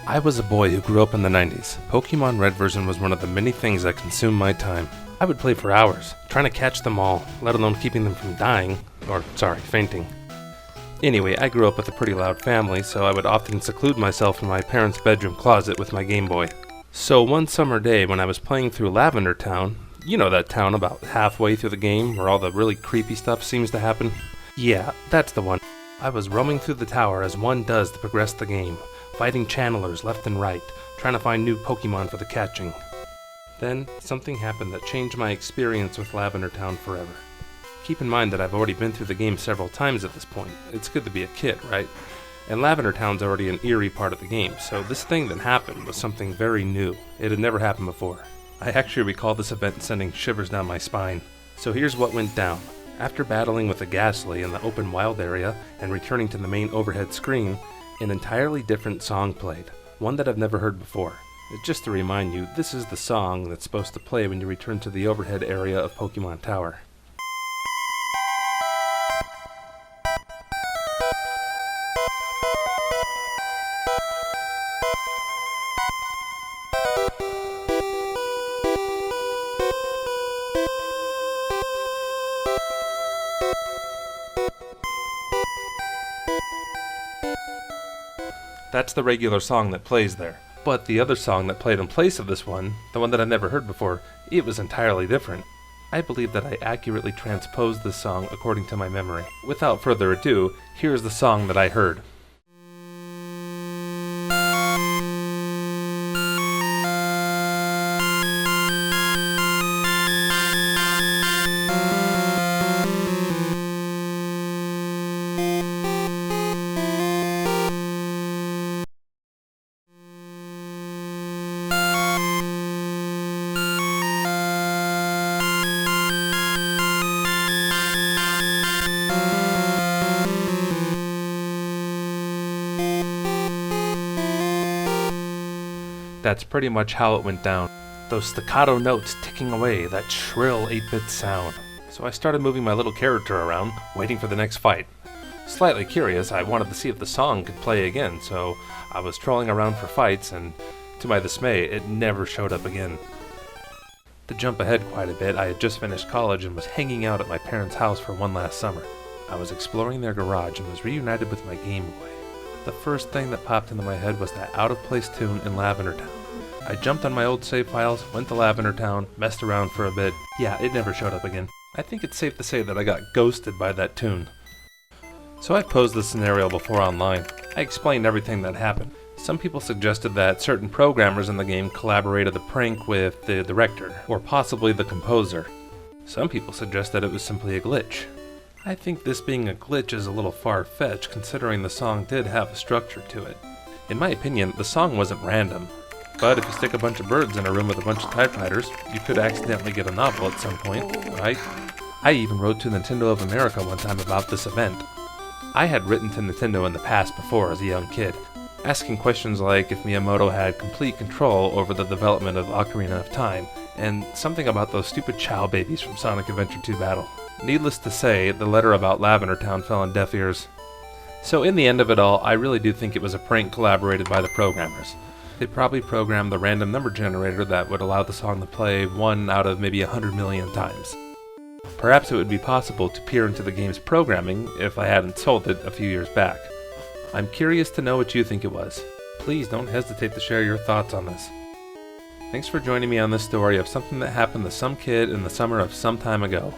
I was a boy who grew up in the 90s. Pokemon Red version was one of the many things that consumed my time. I would play for hours, trying to catch them all, let alone keeping them from dying, fainting. Anyway, I grew up with a pretty loud family, so I would often seclude myself in my parents' bedroom closet with my Game Boy. So one summer day when I was playing through Lavender Town, you know that town about halfway through the game where all the really creepy stuff seems to happen? Yeah, that's the one. I was roaming through the tower as one does to progress the game, fighting channelers left and right, trying to find new Pokemon for the catching. Then, something happened that changed my experience with Lavender Town forever. Keep in mind that I've already been through the game several times at this point. It's good to be a kid, right? And Lavender Town's already an eerie part of the game, so this thing that happened was something very new. It had never happened before. I actually recall this event sending shivers down my spine. So here's what went down. After battling with a Ghastly in the open wild area and returning to the main overhead screen, an entirely different song played, one that I've never heard before. Just to remind you, this is the song that's supposed to play when you return to the overhead area of Pokemon Tower. That's the regular song that plays there. But the other song that played in place of this one, the one that I've never heard before, it was entirely different. I believe that I accurately transposed this song according to my memory. Without further ado, here's the song that I heard. That's pretty much how it went down. Those staccato notes ticking away, that shrill 8-bit sound. So I started moving my little character around, waiting for the next fight. Slightly curious, I wanted to see if the song could play again, so I was trolling around for fights, and to my dismay, it never showed up again. To jump ahead quite a bit, I had just finished college and was hanging out at my parents' house for one last summer. I was exploring their garage and was reunited with my Game Boy. The first thing that popped into my head was that out-of-place tune in Lavender Town. I jumped on my old save files, went to Lavender Town, messed around for a bit. Yeah, it never showed up again. I think it's safe to say that I got ghosted by that tune. So I posed this scenario before online. I explained everything that happened. Some people suggested that certain programmers in the game collaborated the prank with the director, or possibly the composer. Some people suggest that it was simply a glitch. I think this being a glitch is a little far-fetched considering the song did have a structure to it. In my opinion, the song wasn't random. But if you stick a bunch of birds in a room with a bunch of typewriters, you could accidentally get a novel at some point, right? I even wrote to Nintendo of America one time about this event. I had written to Nintendo in the past before as a young kid, asking questions like if Miyamoto had complete control over the development of Ocarina of Time, and something about those stupid Chow babies from Sonic Adventure 2 Battle. Needless to say, the letter about Lavender Town fell on deaf ears. So in the end of it all, I really do think it was a prank collaborated by the programmers. They probably programmed the random number generator that would allow the song to play 1 out of maybe 100 million times. Perhaps it would be possible to peer into the game's programming if I hadn't sold it a few years back. I'm curious to know what you think it was. Please don't hesitate to share your thoughts on this. Thanks for joining me on this story of something that happened to some kid in the summer of some time ago.